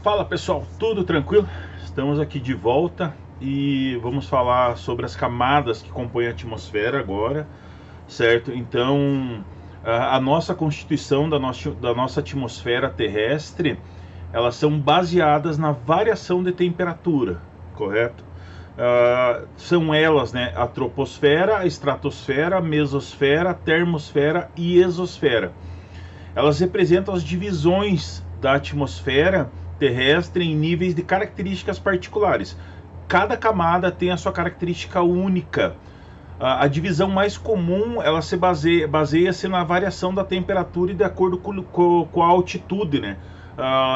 Fala pessoal, tudo tranquilo? Estamos aqui de volta e vamos falar sobre as camadas que compõem a atmosfera agora, certo? Então, a nossa constituição da nossa atmosfera terrestre, elas são baseadas na variação de temperatura, correto? São elas, né, a troposfera, a estratosfera, a mesosfera, a termosfera e exosfera. Elas representam as divisões da atmosfera terrestre em níveis de características particulares. Cada camada tem a sua característica única. A divisão mais comum, ela se baseia-se na variação da temperatura e de acordo com a altitude, né,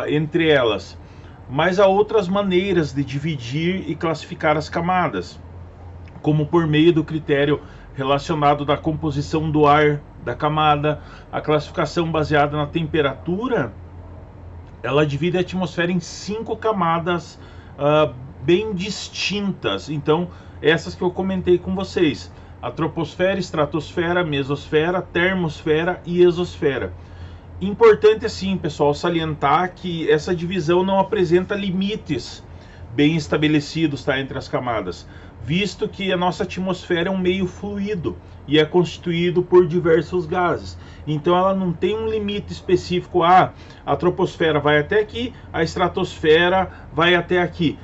entre elas. Mas há outras maneiras de dividir e classificar as camadas, como por meio do critério relacionado da composição do ar da camada. A classificação baseada na temperatura, ela divide a atmosfera em 5 camadas bem distintas. Então, essas que eu comentei com vocês: a troposfera, estratosfera, mesosfera, termosfera e exosfera. Importante assim, pessoal, salientar que essa divisão não apresenta limites bem estabelecidos, tá, entre as camadas, visto que a nossa atmosfera é um meio fluido e é constituído por diversos gases. Então ela não tem um limite específico. A troposfera vai até aqui, a estratosfera vai até aqui.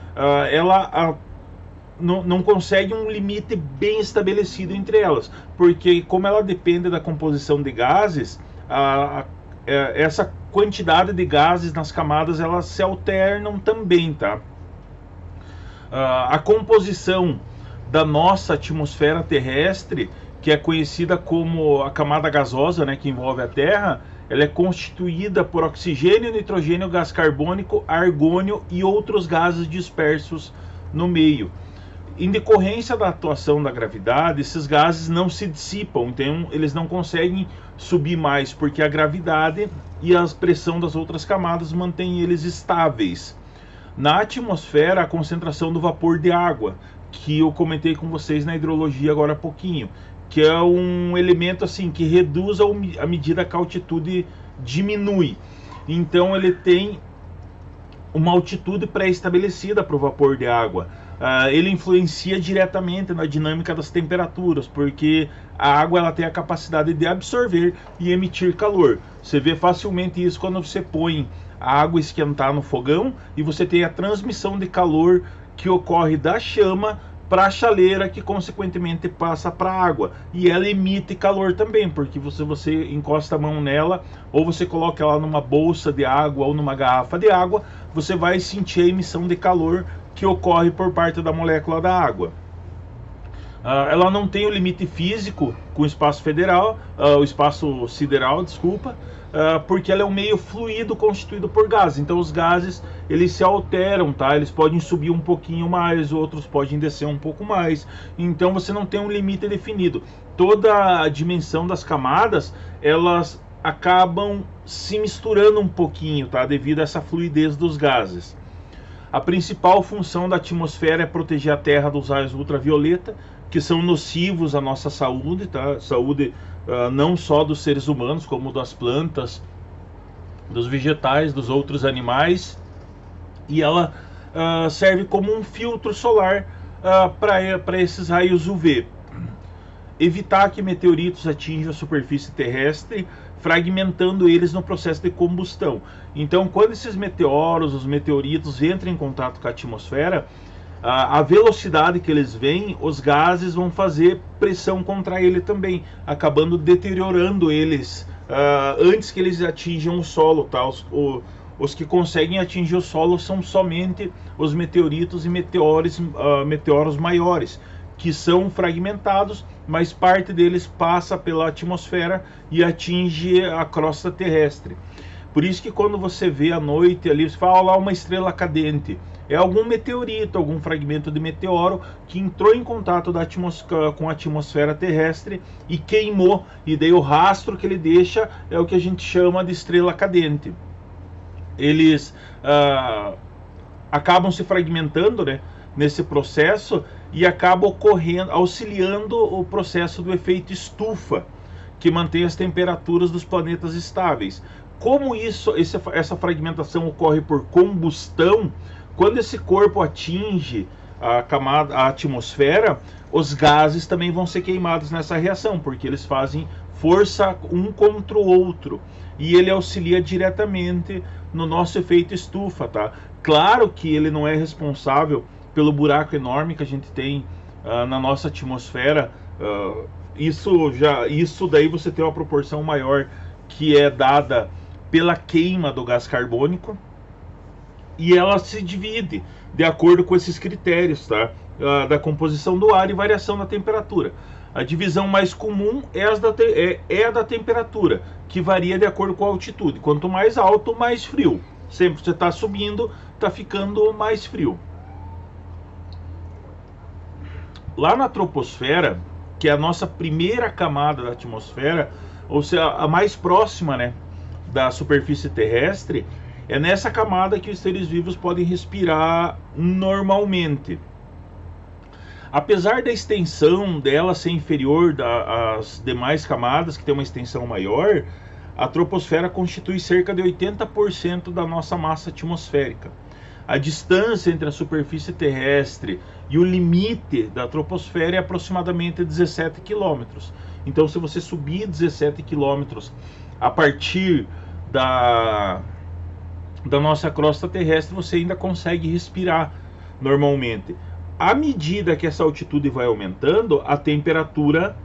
Não consegue um limite bem estabelecido entre elas, porque como ela depende da composição de gases, essa quantidade de gases nas camadas, elas se alternam também, tá? A composição da nossa atmosfera terrestre, que é conhecida como a camada gasosa, né, que envolve a Terra, ela é constituída por oxigênio, nitrogênio, gás carbônico, argônio e outros gases dispersos no meio. Em decorrência da atuação da gravidade, esses gases não se dissipam, então eles não conseguem subir mais, porque a gravidade e a pressão das outras camadas mantêm eles estáveis. Na atmosfera, a concentração do vapor de água, que eu comentei com vocês na hidrologia agora há pouquinho, que é um elemento assim que reduz à medida que a altitude diminui. Então ele tem uma altitude pré-estabelecida para o vapor de água. Ele influencia diretamente na dinâmica das temperaturas, porque a água ela tem a capacidade de absorver e emitir calor. Você vê facilmente isso quando você põe a água esquentar no fogão e você tem a transmissão de calor que ocorre da chama para a chaleira, que consequentemente passa para a água, e ela emite calor também, porque você encosta a mão nela, ou você coloca ela numa bolsa de água ou numa garrafa de água, você vai sentir a emissão de calor que ocorre por parte da molécula da água. Ela não tem o limite físico com o espaço o espaço sideral, desculpa, porque ela é um meio fluido constituído por gases. Então os gases, eles se alteram, tá? Eles podem subir um pouquinho mais, outros podem descer um pouco mais. Então você não tem um limite definido. Toda a dimensão das camadas, elas acabam se misturando um pouquinho, tá? Devido a essa fluidez dos gases. A principal função da atmosfera é proteger a Terra dos raios ultravioleta, que são nocivos à nossa saúde, tá? Saúde não só dos seres humanos, como das plantas, dos vegetais, dos outros animais. E ela serve como um filtro solar para esses raios UV. Evitar que meteoritos atinjam a superfície terrestre, fragmentando eles no processo de combustão. Então, quando esses meteoros, os meteoritos entram em contato com a atmosfera, a velocidade que eles vêm, os gases vão fazer pressão contra ele também, acabando deteriorando eles antes que eles atinjam o solo, tá? Os que conseguem atingir o solo são somente os meteoritos e meteoros maiores, que são fragmentados, mas parte deles passa pela atmosfera e atinge a crosta terrestre. Por isso que quando você vê à noite ali, você fala, lá uma estrela cadente. É algum meteorito, algum fragmento de meteoro que entrou em contato com a atmosfera terrestre e queimou. E daí o rastro que ele deixa é o que a gente chama de estrela cadente. Eles acabam se fragmentando, né, nesse processo, e acaba auxiliando o processo do efeito estufa, que mantém as temperaturas dos planetas estáveis. como essa fragmentação ocorre por combustão, quando esse corpo atinge a atmosfera, os gases também vão ser queimados nessa reação, porque eles fazem força um contra o outro, e ele auxilia diretamente no nosso efeito estufa, tá? Claro que ele não é responsável pelo buraco enorme que a gente tem na nossa atmosfera. Isso daí você tem uma proporção maior que é dada pela queima do gás carbônico, e ela se divide de acordo com esses critérios, tá? Da composição do ar e variação da temperatura. A divisão mais comum é a da temperatura, que varia de acordo com a altitude. Quanto mais alto, mais frio. Sempre que você está subindo, está ficando mais frio. Lá na troposfera, que é a nossa primeira camada da atmosfera, ou seja, a mais próxima, né, da superfície terrestre, é nessa camada que os seres vivos podem respirar normalmente. Apesar da extensão dela ser inferior às demais camadas, que tem uma extensão maior, a troposfera constitui cerca de 80% da nossa massa atmosférica. A distância entre a superfície terrestre e o limite da troposfera é aproximadamente 17 km. Então, se você subir 17 km a partir da nossa crosta terrestre, você ainda consegue respirar normalmente. À medida que essa altitude vai aumentando, a temperatura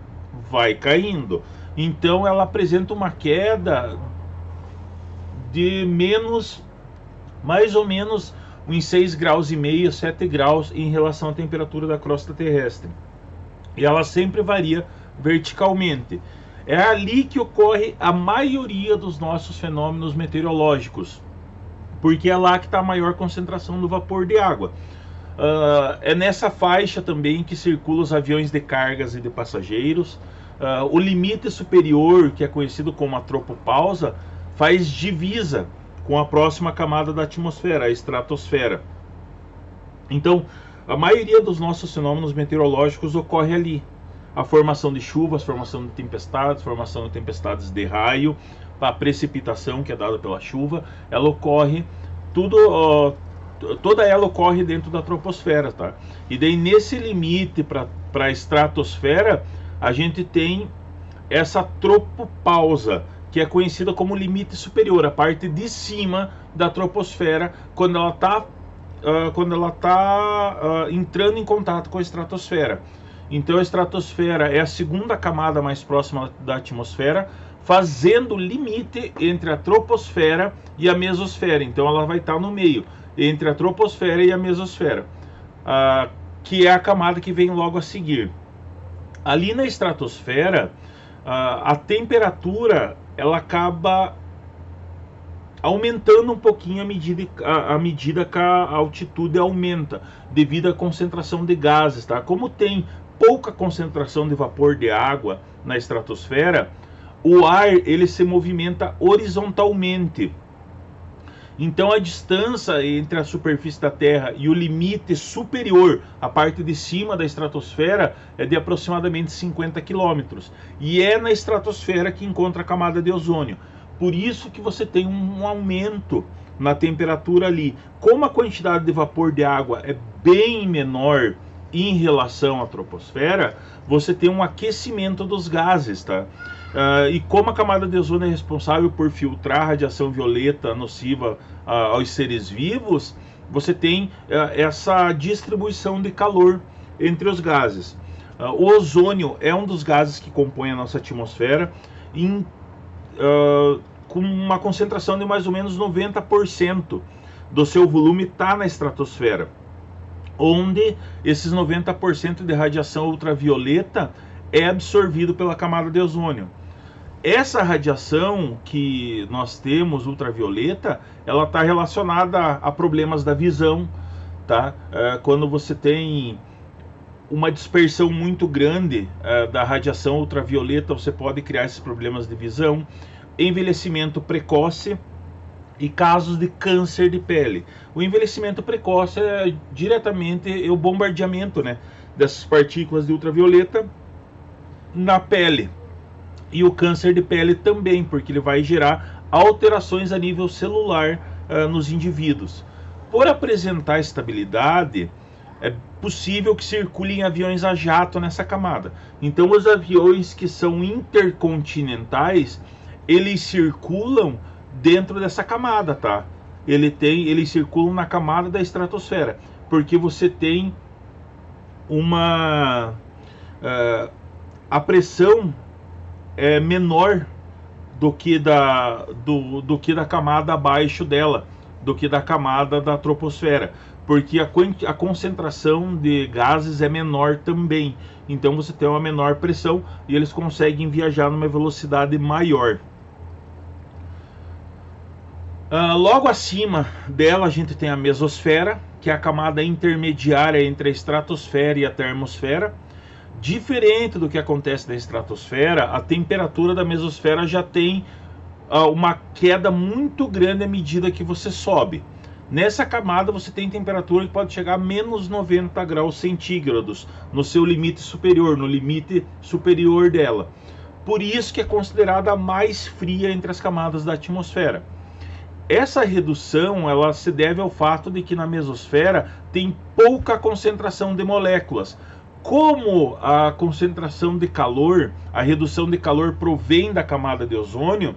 vai caindo. Então ela apresenta uma queda de mais ou menos uns 6,5 graus, 7 graus em relação à temperatura da crosta terrestre. E ela sempre varia verticalmente. É ali que ocorre a maioria dos nossos fenômenos meteorológicos, porque é lá que está a maior concentração do vapor de água. É nessa faixa também que circulam os aviões de cargas e de passageiros. O limite superior, que é conhecido como a tropopausa, faz divisa com a próxima camada da atmosfera, a estratosfera. Então, a maioria dos nossos fenômenos meteorológicos ocorre ali. A formação de chuvas, formação de tempestades de raio, a precipitação que é dada pela chuva, ela ocorre toda ela ocorre dentro da troposfera, tá? E daí nesse limite para a estratosfera, a gente tem essa tropopausa, que é conhecida como limite superior, a parte de cima da troposfera, quando ela está entrando em contato com a estratosfera. Então a estratosfera é a segunda camada mais próxima da atmosfera, fazendo limite entre a troposfera e a mesosfera. Então ela vai estar no meio, entre a troposfera e a mesosfera, que é a camada que vem logo a seguir. Ali na estratosfera, a temperatura ela acaba aumentando um pouquinho à medida que a altitude aumenta, devido à concentração de gases, tá? Como tem pouca concentração de vapor de água na estratosfera, o ar ele se movimenta horizontalmente. Então a distância entre a superfície da Terra e o limite superior, a parte de cima da estratosfera, é de aproximadamente 50 km. E é na estratosfera que encontra a camada de ozônio. Por isso que você tem um aumento na temperatura ali. Como a quantidade de vapor de água é bem menor em relação à troposfera, você tem um aquecimento dos gases, tá? E como a camada de ozônio é responsável por filtrar a radiação violeta nociva aos seres vivos, você tem essa distribuição de calor entre os gases. O ozônio é um dos gases que compõe a nossa atmosfera, com uma concentração de mais ou menos 90% do seu volume está na estratosfera, onde esses 90% de radiação ultravioleta é absorvido pela camada de ozônio. Essa radiação que nós temos, ultravioleta, ela está relacionada a problemas da visão, tá? Quando você tem uma dispersão muito grande da radiação ultravioleta, você pode criar esses problemas de visão, envelhecimento precoce e casos de câncer de pele. O envelhecimento precoce é diretamente o bombardeamento, né, dessas partículas de ultravioleta na pele. E o câncer de pele também, porque ele vai gerar alterações a nível celular nos indivíduos. Por apresentar estabilidade, é possível que circulem aviões a jato nessa camada. Então os aviões que são intercontinentais, eles circulam dentro dessa camada, tá? Eles circulam na camada da estratosfera, porque você tem a pressão é menor do que da camada abaixo dela, do que da camada da troposfera, porque a concentração de gases é menor também. Então você tem uma menor pressão e eles conseguem viajar numa velocidade maior. Logo acima dela a gente tem a mesosfera, que é a camada intermediária entre a estratosfera e a termosfera. Diferente do que acontece na estratosfera, a temperatura da mesosfera já tem uma queda muito grande à medida que você sobe. Nessa camada você tem temperatura que pode chegar a menos 90 graus centígrados no seu limite superior, no limite superior dela. Por isso que é considerada a mais fria entre as camadas da atmosfera. Essa redução ela se deve ao fato de que na mesosfera tem pouca concentração de moléculas. Como a concentração de calor, a redução de calor provém da camada de ozônio,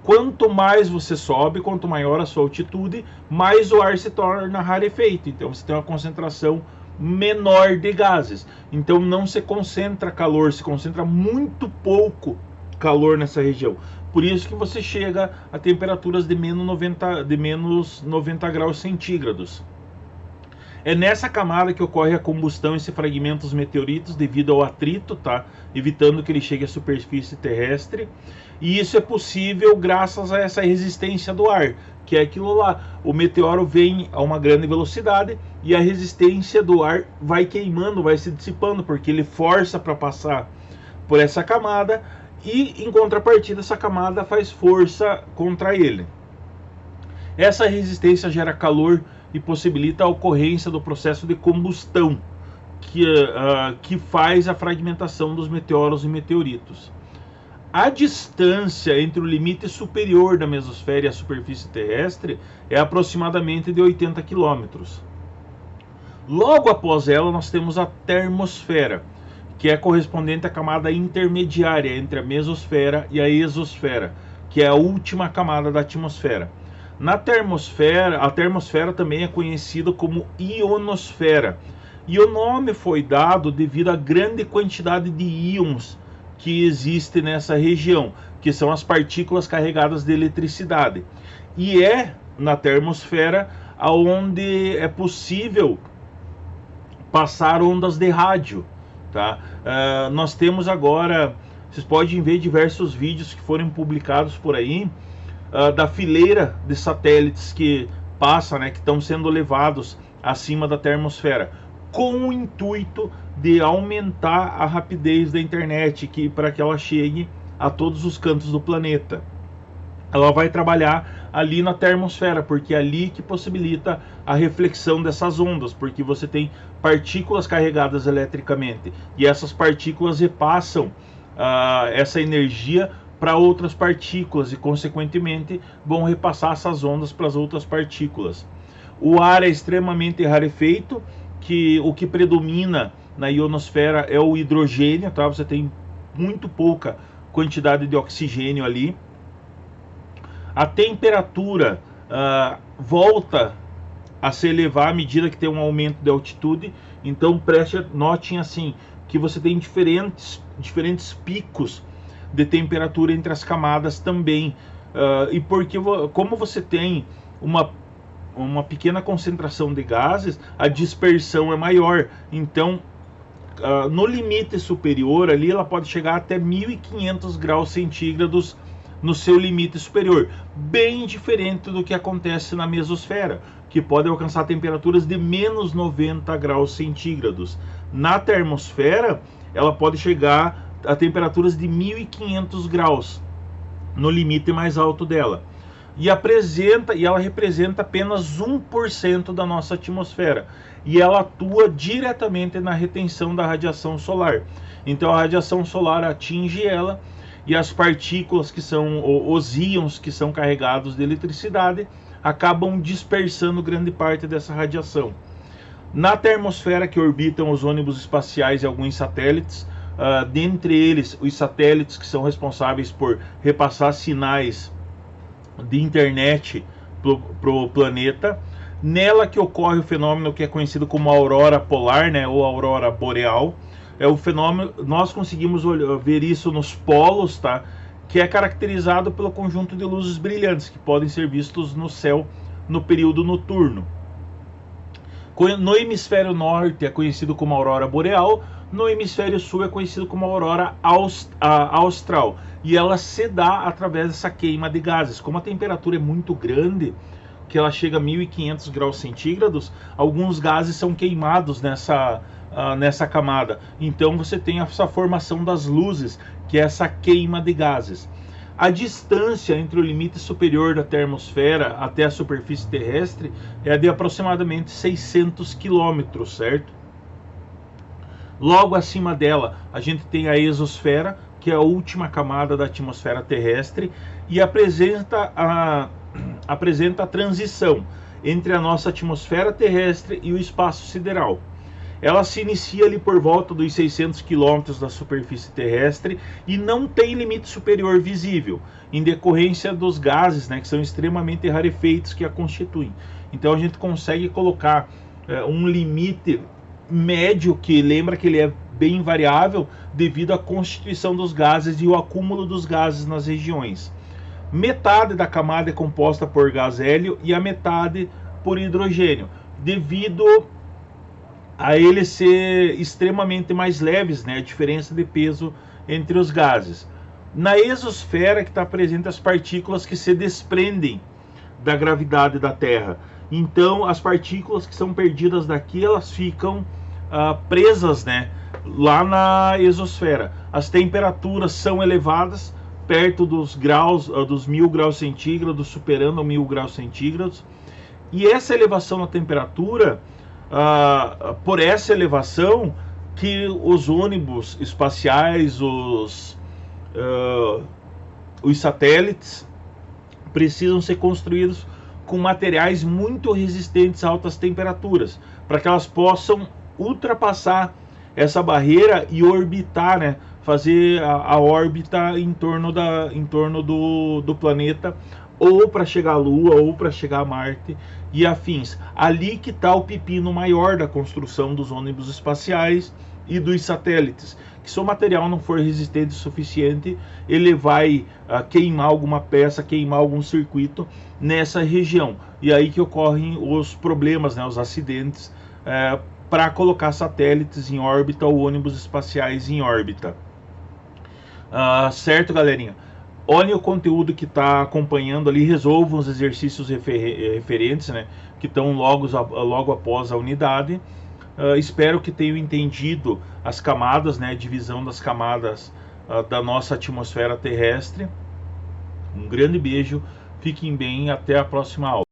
quanto mais você sobe, quanto maior a sua altitude, mais o ar se torna rarefeito. Então você tem uma concentração menor de gases. Então não se concentra calor, se concentra muito pouco calor nessa região. Por isso que você chega a temperaturas de menos 90 graus centígrados. É nessa camada que ocorre a combustão e se fragmentam os meteoritos devido ao atrito, tá? Evitando que ele chegue à superfície terrestre. E isso é possível graças a essa resistência do ar, que é aquilo lá. O meteoro vem a uma grande velocidade e a resistência do ar vai queimando, vai se dissipando, porque ele força para passar por essa camada e, em contrapartida, essa camada faz força contra ele. Essa resistência gera calor e possibilita a ocorrência do processo de combustão, que faz a fragmentação dos meteoros e meteoritos. A distância entre o limite superior da mesosfera e a superfície terrestre é aproximadamente de 80 km. Logo após ela, nós temos a termosfera, que é correspondente à camada intermediária entre a mesosfera e a exosfera, que é a última camada da atmosfera. Na termosfera, a termosfera também é conhecida como ionosfera, e o nome foi dado devido à grande quantidade de íons que existe nessa região, que são as partículas carregadas de eletricidade. E é na termosfera onde é possível passar ondas de rádio, tá? Nós temos agora, vocês podem ver diversos vídeos que foram publicados por aí, da fileira de satélites que passa, né, que estão sendo levados acima da termosfera, com o intuito de aumentar a rapidez da internet, para que ela chegue a todos os cantos do planeta. Ela vai trabalhar ali na termosfera, porque é ali que possibilita a reflexão dessas ondas, porque você tem partículas carregadas eletricamente, e essas partículas repassam essa energia para outras partículas e, consequentemente, vão repassar essas ondas para as outras partículas. O ar é extremamente rarefeito, o que predomina na ionosfera é o hidrogênio, tá? Você tem muito pouca quantidade de oxigênio ali. A temperatura volta a se elevar à medida que tem um aumento de altitude. Então notem assim que você tem diferentes picos de temperatura entre as camadas também, e como você tem uma pequena concentração de gases, a dispersão é maior. Então no limite superior ali ela pode chegar até 1500 graus centígrados no seu limite superior, bem diferente do que acontece na mesosfera, que pode alcançar temperaturas de menos 90 graus centígrados. Na termosfera ela pode chegar a temperaturas de 1500 graus no limite mais alto dela, e ela representa apenas 1% da nossa atmosfera, e ela atua diretamente na retenção da radiação solar. Então a radiação solar atinge ela e as partículas que são os íons que são carregados de eletricidade acabam dispersando grande parte dessa radiação. Na termosfera que orbitam os ônibus espaciais e alguns satélites, dentre eles os satélites que são responsáveis por repassar sinais de internet para o planeta, nela que ocorre o fenômeno que é conhecido como aurora polar, né, ou aurora boreal. É o fenômeno, nós conseguimos ver isso nos polos, tá? Que é caracterizado pelo conjunto de luzes brilhantes que podem ser vistos no céu no período noturno. No hemisfério norte é conhecido como aurora boreal, no hemisfério sul é conhecido como aurora austral, e ela se dá através dessa queima de gases. Como a temperatura é muito grande, que ela chega a 1500 graus centígrados, alguns gases são queimados nessa camada. Então você tem essa formação das luzes, que é essa queima de gases. A distância entre o limite superior da termosfera até a superfície terrestre é de aproximadamente 600 km, certo? Logo acima dela, a gente tem a exosfera, que é a última camada da atmosfera terrestre, e apresenta a transição entre a nossa atmosfera terrestre e o espaço sideral. Ela se inicia ali por volta dos 600 km da superfície terrestre e não tem limite superior visível, em decorrência dos gases, né, que são extremamente rarefeitos que a constituem. Então a gente consegue colocar um limite médio, que lembra que ele é bem variável devido à constituição dos gases e o acúmulo dos gases nas regiões. Metade da camada é composta por gás hélio e a metade por hidrogênio, devido a eles ser extremamente mais leves, né, a diferença de peso entre os gases. Na exosfera que está presente as partículas que se desprendem da gravidade da Terra. Então as partículas que são perdidas daqui, elas ficam presas, né, lá na exosfera. As temperaturas são elevadas, perto dos 1000 graus centígrados, superando 1000 graus centígrados. E essa elevação na temperatura, por essa elevação que os ônibus espaciais, os satélites precisam ser construídos com materiais muito resistentes a altas temperaturas, para que elas possam ultrapassar essa barreira e orbitar, né, fazer a órbita em torno do planeta, ou para chegar à Lua, ou para chegar a Marte e afins. Ali que está o pepino maior da construção dos ônibus espaciais e dos satélites, que se o material não for resistente o suficiente, ele vai queimar alguma peça, queimar algum circuito nessa região. E aí que ocorrem os problemas, né, os acidentes, para colocar satélites em órbita ou ônibus espaciais em órbita. Certo, galerinha? Olhem o conteúdo que está acompanhando ali, resolvam os exercícios referentes, né, que estão logo após a unidade. Espero que tenham entendido as camadas, né, a divisão das camadas da nossa atmosfera terrestre. Um grande beijo, fiquem bem, até a próxima aula.